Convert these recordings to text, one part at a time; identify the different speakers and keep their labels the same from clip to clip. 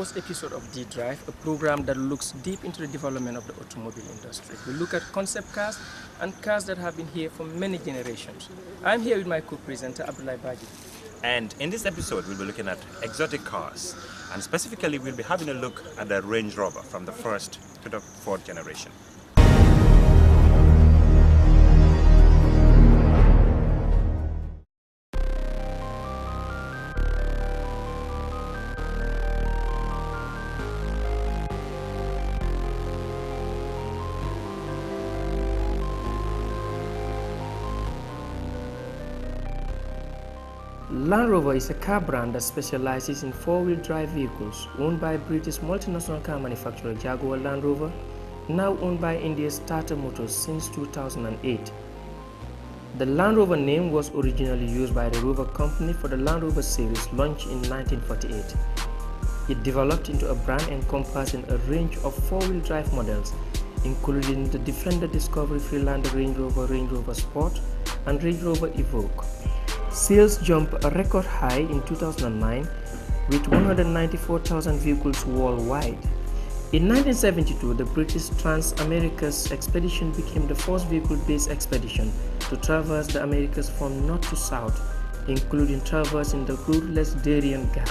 Speaker 1: first episode of Drive, a program that looks deep into the development of the automobile industry. We look at concept cars and cars that have been here for many generations. I'm here with my co-presenter, Abdullah Baji.
Speaker 2: And in this episode, we'll be looking at exotic cars. And specifically, we'll be having a look at the Range Rover from the first to the fourth generation.
Speaker 1: Land Rover is a car brand that specializes in four-wheel drive vehicles owned by British multinational car manufacturer Jaguar Land Rover, now owned by India's Tata Motors since 2008. The Land Rover name was originally used by the Rover company for the Land Rover series launched in 1948. It developed into a brand encompassing a range of four-wheel drive models, including the Defender Discovery Freelander Range Rover Sport, and Range Rover Evoque. Sales jumped a record high in 2009 with 194,000 vehicles worldwide. In 1972, the British Trans-America's expedition became the first vehicle-based expedition to traverse the Americas from north to south, including traversing the roadless Darien Gap.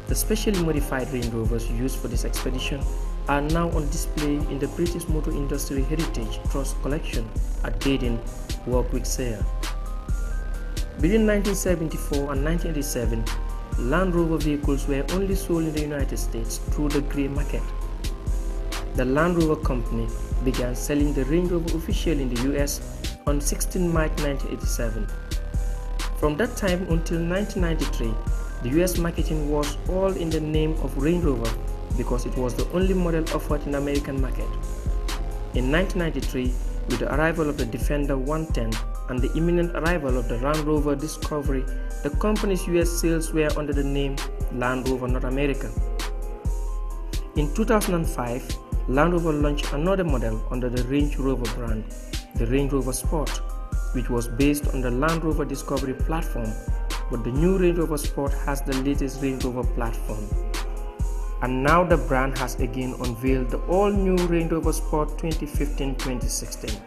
Speaker 1: The specially modified Range Rovers used for this expedition are now on display in the British Motor Industry Heritage Trust Collection at Darien, Warwickshire. Between 1974 and 1987, Land Rover vehicles were only sold in the United States through the grey market. The Land Rover company began selling the Range Rover officially in the US on 16 March 1987. From that time until 1993, the US marketing was all in the name of Range Rover because it was the only model offered in the American market. In 1993, with the arrival of the Defender 110 and the imminent arrival of the Land Rover Discovery, the company's US sales were under the name Land Rover North America. In 2005, Land Rover launched another model under the Range Rover brand, the Range Rover Sport, which was based on the Land Rover Discovery platform, but the new Range Rover Sport has the latest Range Rover platform. And now the brand has again unveiled the all-new Range Rover Sport 2015-2016.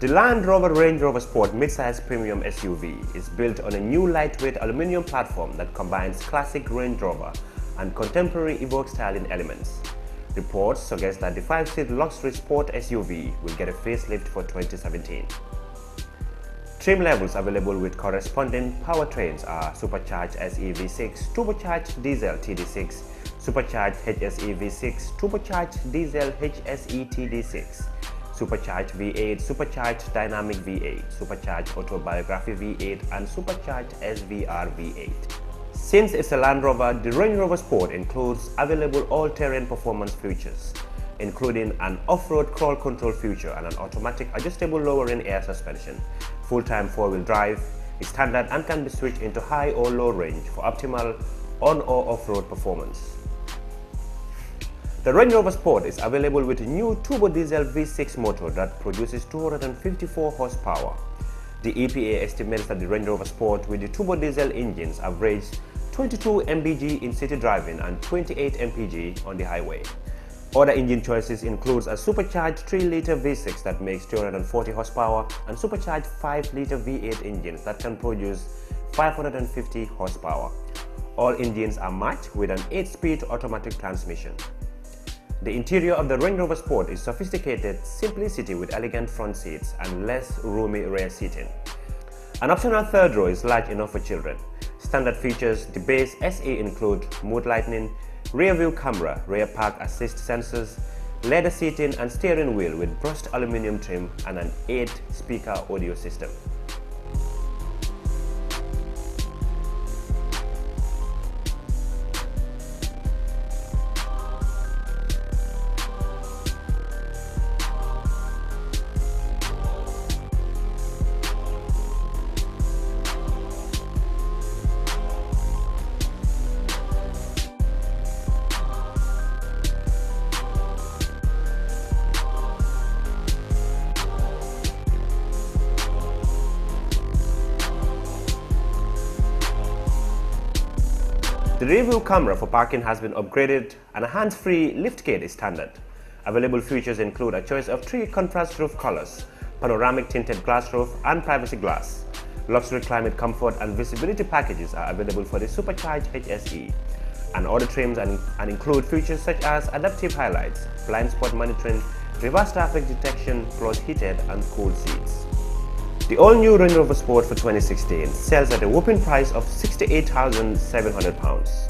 Speaker 2: The Land Rover Range Rover Sport midsize premium SUV is built on a new lightweight aluminum platform that combines classic Range Rover and contemporary Evoque styling elements. Reports suggest that the 5-seat luxury sport SUV will get a facelift for 2017. Trim levels available with corresponding powertrains are supercharged SE V6, turbocharged diesel TD6, supercharged HSE V6, turbocharged diesel HSE TD6, supercharged V8, supercharged dynamic V8, supercharged autobiography V8, and supercharged SVR V8. Since it's a Land Rover, the Range Rover Sport includes available all-terrain performance features, including an off-road crawl control feature and an automatic adjustable lowering air suspension, full-time four-wheel drive, is standard and can be switched into high or low range for optimal on or off-road performance. The Range Rover Sport is available with a new turbo diesel V6 motor that produces 254 horsepower. The EPA estimates that the Range Rover Sport with the turbo diesel engines average 22 mpg in city driving and 28 mpg on the highway. Other engine choices includes a supercharged 3-liter V6 that makes 240 horsepower and supercharged 5-liter V8 engines that can produce 550 horsepower. All engines are matched with an 8-speed automatic transmission. The interior of the Range Rover Sport is sophisticated simplicity with elegant front seats and less roomy rear seating. An optional third row is large enough for children. Standard features the base SE include mood lighting, rear view camera, rear park assist sensors, leather seating and steering wheel with brushed aluminum trim and an 8-speaker audio system. The rear view camera for parking has been upgraded and a hands-free liftgate is standard. Available features include a choice of 3 contrast roof colors, panoramic tinted glass roof and privacy glass. Luxury climate comfort and visibility packages are available for the supercharged HSE. And other trims and include features such as adaptive highlights, blind spot monitoring, reverse traffic detection, plus heated and cooled seats. The all-new Range Rover Sport for 2016 sells at a whopping price of £68,700.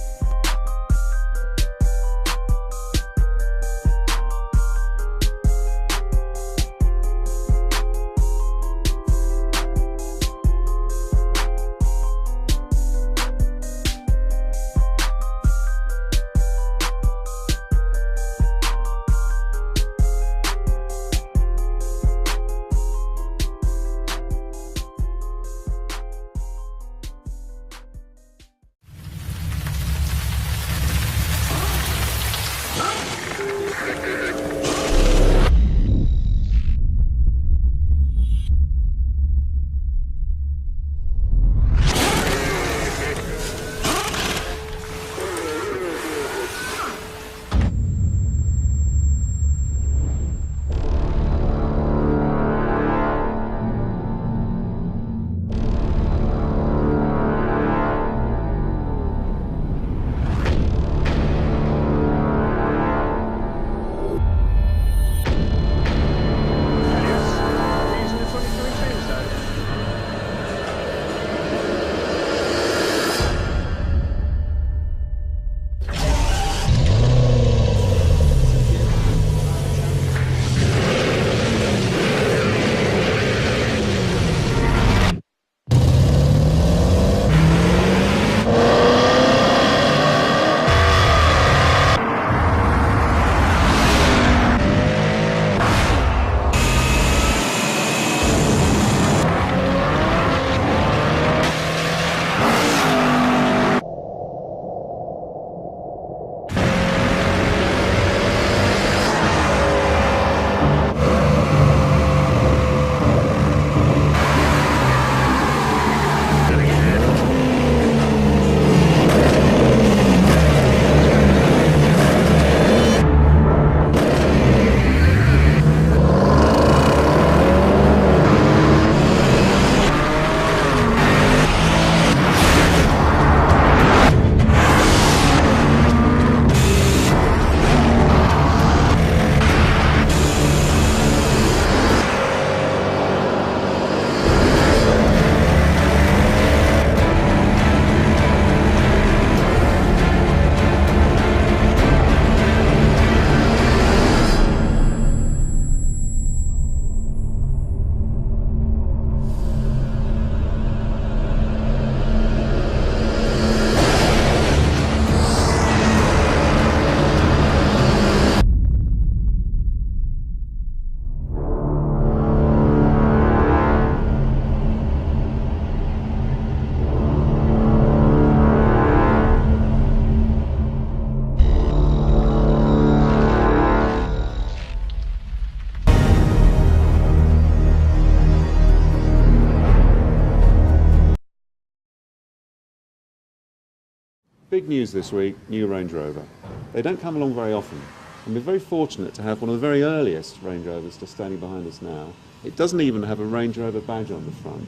Speaker 3: Big news this week, new Range Rover. They don't come along very often, and we're very fortunate to have one of the very earliest Range Rovers just standing behind us now. It doesn't even have a Range Rover badge on the front.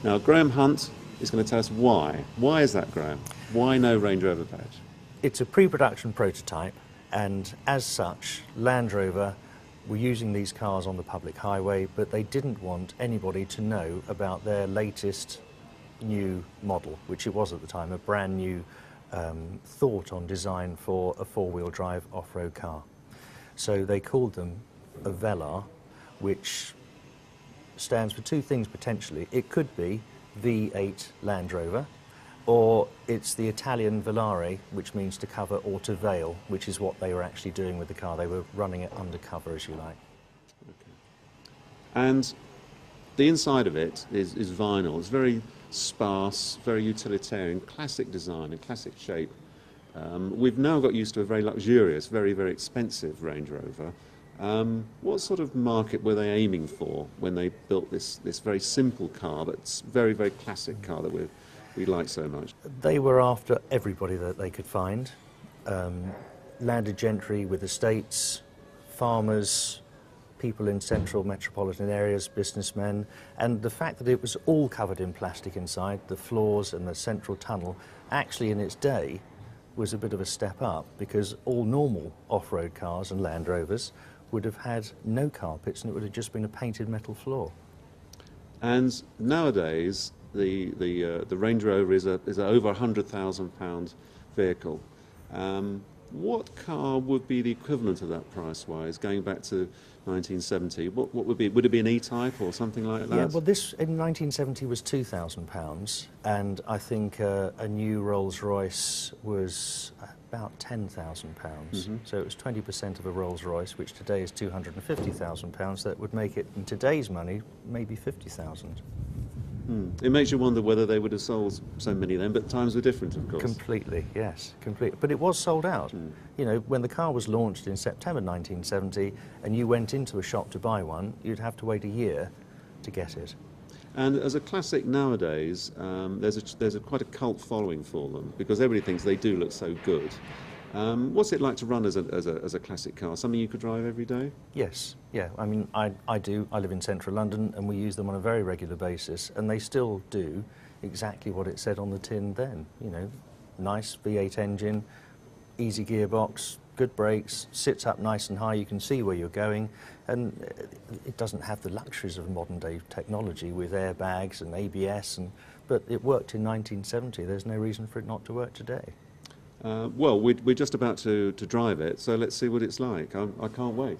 Speaker 3: Now, Graham Hunt is going to tell us why. Why is that, Graham? Why no Range Rover badge?
Speaker 4: It's a pre-production prototype, and as such, Land Rover were using these cars on the public highway, but they didn't want anybody to know about their latest new model, which it was at the time, a brand new thought on design for a four-wheel drive off-road car. So they called them a Velar, which stands for two things potentially. It could be V8 Land Rover, or it's the Italian Velare, which means to cover or to veil, which is what they were actually doing with the car. They were running it undercover, as you like.
Speaker 3: Okay. And the inside of it is vinyl. It's very sparse, very utilitarian, classic design and classic shape. We've now got used to a very luxurious, very, very expensive Range Rover. What sort of market were they aiming for when they built this very simple car, but very, very classic car that we like so much?
Speaker 4: They were after everybody that they could find. Landed gentry with estates, farmers, people in central metropolitan areas, businessmen, and the fact that it was all covered in plastic inside, the floors and the central tunnel, actually in its day was a bit of a step up, because all normal off-road cars and Land Rovers would have had no carpets and it would have just been a painted metal floor.
Speaker 3: And nowadays the Range Rover is a over £100,000 vehicle. What car would be the equivalent of that price-wise, going back to 1970? What would it be an E-Type or something like that?
Speaker 4: Yeah, well, this in 1970 was £2,000, and I think a new Rolls-Royce was about £10,000.
Speaker 3: Mm-hmm.
Speaker 4: So it was 20% of a Rolls-Royce, which today is £250,000. That would make it, in today's money, maybe 50,000.
Speaker 3: It makes you wonder whether they would have sold so many then, but times were different, of course.
Speaker 4: Completely, yes, completely. But it was sold out. You know, when the car was launched in September 1970 and you went into a shop to buy one, you'd have to wait a year to get it.
Speaker 3: And as a classic nowadays, there's quite a cult following for them, because everybody thinks they do look so good. What's it like to run as a classic car? Something you could drive every day?
Speaker 4: Yes, yeah. I mean, I do. I live in central London and we use them on a very regular basis, and they still do exactly what it said on the tin then. You know, nice V8 engine, easy gearbox, good brakes, sits up nice and high, you can see where you're going, and it doesn't have the luxuries of modern day technology with airbags and ABS, but it worked in 1970. There's no reason for it not to work today.
Speaker 3: Well, we're just about to drive it, so let's see what it's like. I can't wait.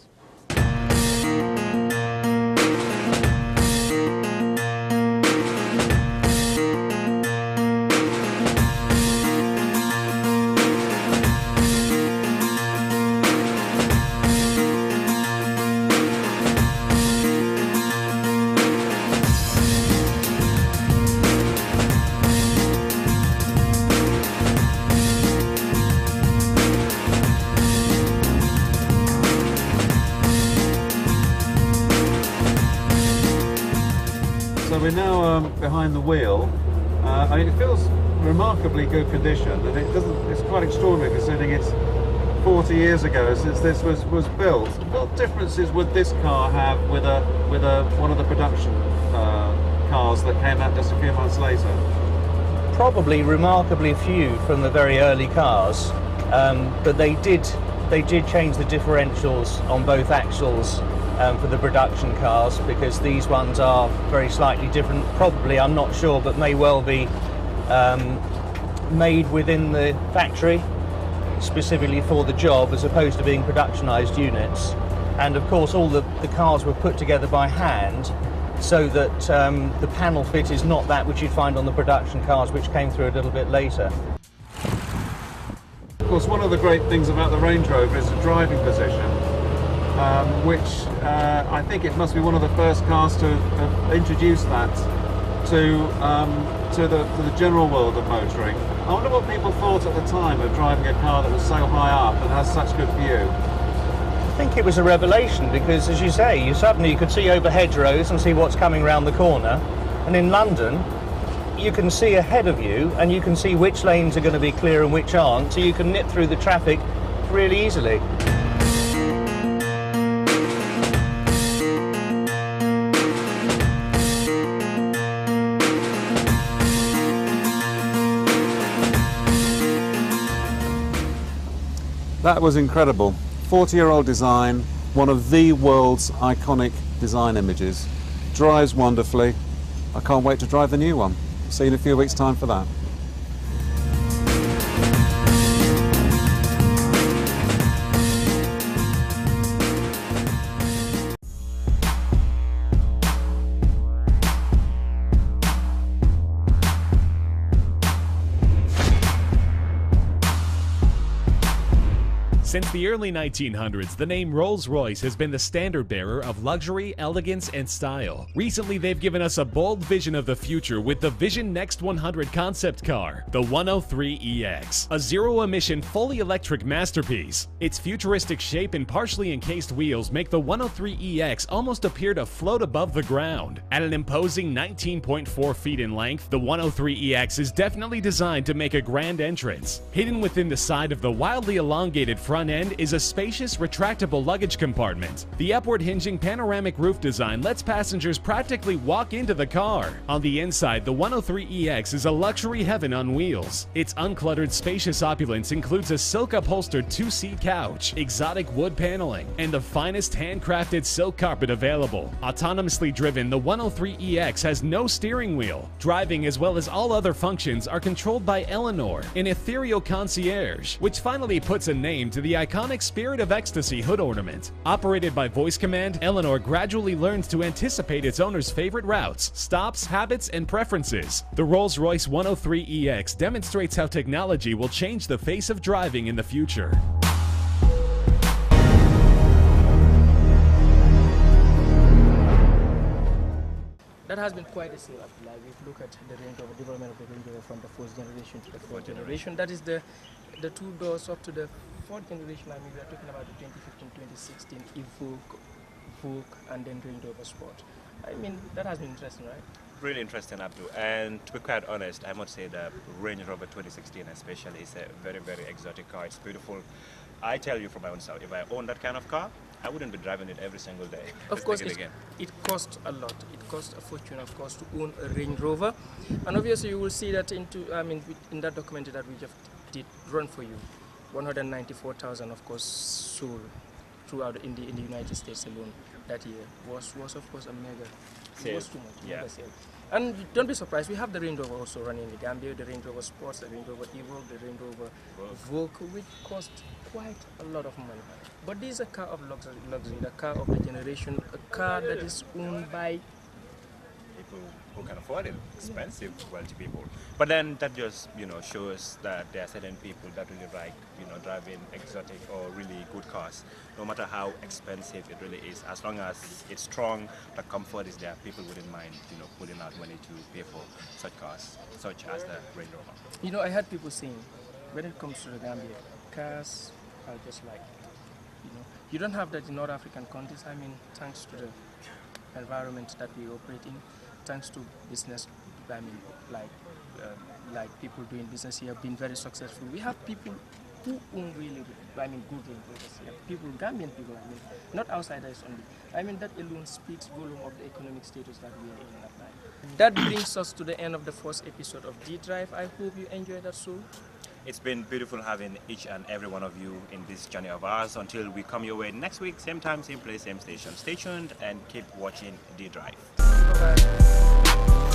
Speaker 3: So we're now behind the wheel. I mean, it feels remarkably good condition, and it's quite extraordinary considering it's 40 years ago since this was built. What differences would this car have with one of the production cars that came out just a few months later?
Speaker 4: Probably remarkably few from the very early cars, but they did change the differentials on both axles for the production cars, because these ones are very slightly different. Probably, I'm not sure, but may well be made within the factory specifically for the job, as opposed to being productionized units. And of course all the cars were put together by hand, so that the panel fit is not that which you'd find on the production cars, which came through a little bit later.
Speaker 3: Of course, one of the great things about the Range Rover is the driving position, which I think it must be one of the first cars to have introduced that to the general world of motoring. I wonder what people thought at the time of driving a car that was so high up and has such good view.
Speaker 4: I think it was a revelation, because, as you say, you could see over hedgerows and see what's coming round the corner. And in London, you can see ahead of you and you can see which lanes are going to be clear and which aren't, so you can nip through the traffic really easily.
Speaker 3: That was incredible. 40-year-old design, one of the world's iconic design images. Drives wonderfully. I can't wait to drive the new one. See you in a few weeks' time for that.
Speaker 5: Since the early 1900s, the name Rolls-Royce has been the standard bearer of luxury, elegance, and style. Recently, they've given us a bold vision of the future with the Vision Next 100 concept car, the 103EX, a zero-emission, fully electric masterpiece. Its futuristic shape and partially encased wheels make the 103EX almost appear to float above the ground. At an imposing 19.4 feet in length, the 103EX is definitely designed to make a grand entrance. Hidden within the side of the wildly elongated front end is a spacious, retractable luggage compartment. The upward hinging panoramic roof design lets passengers practically walk into the car. On the inside, the 103EX is a luxury heaven on wheels. Its uncluttered, spacious opulence includes a silk-upholstered two-seat couch, exotic wood paneling, and the finest handcrafted silk carpet available. Autonomously driven, the 103EX has no steering wheel. Driving, as well as all other functions, are controlled by Eleanor, an ethereal concierge, which finally puts a name to the iconic Spirit of Ecstasy hood ornament. Operated by voice command, Eleanor gradually learns to anticipate its owner's favorite routes, stops, habits, and preferences. The Rolls-Royce 103EX demonstrates how technology will change the face of driving in the future.
Speaker 1: That has been quite a scale up. Like if you look at the Range Rover development of the Range Rover from the first generation to the fourth generation, that is the two doors up to the fourth generation. I mean, we are talking about the 2015, 2016 Evoque, Vogue, and then Range Rover Sport. I mean, that has been interesting, right?
Speaker 2: Really interesting, Abdul. And to be quite honest, I must say that Range Rover 2016 especially is a very, very exotic car. It's beautiful. I tell you from my own self, if I owned that kind of car, I wouldn't be driving it every single day.
Speaker 1: Of course, it costs a lot. It costs a fortune, of course, to own a Range Rover. And obviously, you will see that in that documentary that we just did run for you, 194,000, of course, sold throughout in the United States alone that year was of course a mega. It was too much.
Speaker 2: Yeah.
Speaker 1: Mega sale. And don't be surprised, we have the Range Rover also running in the Gambia, the Range Rover Sports, the Range Rover Evoque, the Range Rover Vogue, which cost quite a lot of money. But this is a car of luxury, the car of the generation, a car that is owned by
Speaker 2: people who can afford it, expensive, wealthy people. But then that just, shows that there are certain people that really like, driving exotic or really good cars. No matter how expensive it really is, as long as it's strong, the comfort is there, people wouldn't mind, putting out money to pay for such cars, such as the Range Rover.
Speaker 1: I heard people saying, when it comes to the Gambia, cars are just like, you don't have that in North African countries. I mean, thanks to the environment that we operate in, thanks to business, like people doing business here have been very successful. We have people who own really, good Range Rovers here. People, Gambian people, not outsiders only. That alone speaks volume of the economic status that we are in that time. That brings us to the end of the first episode of D-Drive. I hope you enjoyed that show.
Speaker 2: It's been beautiful having each and every one of you in this journey of ours. Until we come your way next week, same time, same place, same station. Stay tuned and keep watching D-Drive.
Speaker 1: Bye-bye.